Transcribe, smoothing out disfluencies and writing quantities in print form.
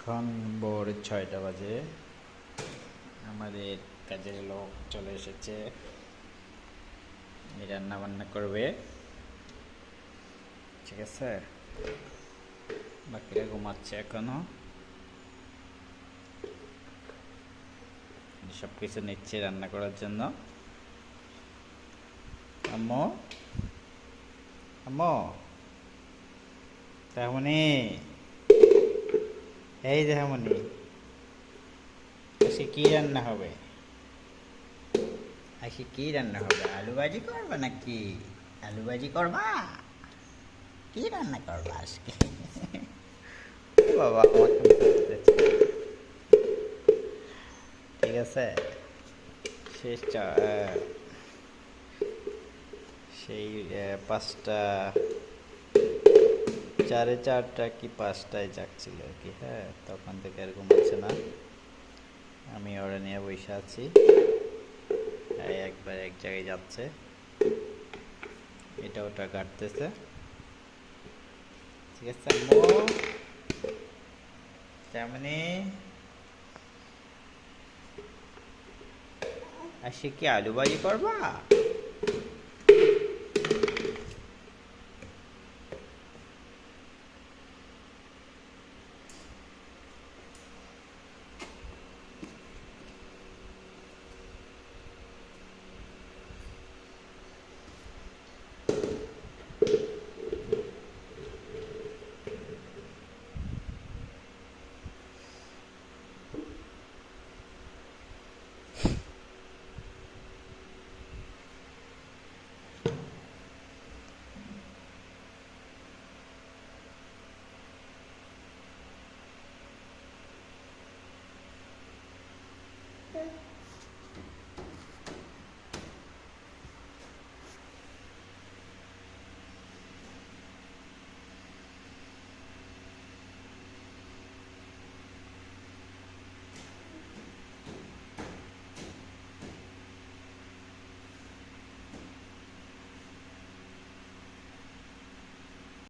এখন ভোর 6টা বাজে। আমাদের কাজের লোক চলে এসেছে, রান্না বান্না করবে। ঠিক আছে, বাকিরা ঘুমাচ্ছে এখনো। সব কিছু নিচ্ছে রান্না করার জন্য। আম্মু, আম্মু, তেমনি এই তেমনি আজকে কি রান্না হবে? আজকে কি রান্না হবে? আলু ভাজি করবা নাকি? আলু ভাজি করবা? কি রান্না করবা আজকে? বাবা আমাকে বলতেছে। ঠিক আছে, শেষ সেই 5টা 4:30 কি 5টায় জাগছিল আর কি। হ্যাঁ, তখন থেকে আর ঘুমাচ্ছে না। আমি ওরা নিয়ে বসে আছি। একবার এক জায়গায় যাচ্ছে, এটা ওটা কাটতেছে। ঠিক আছে আম্মু, তেমনি আজকে কি আলু ভাজি করবা?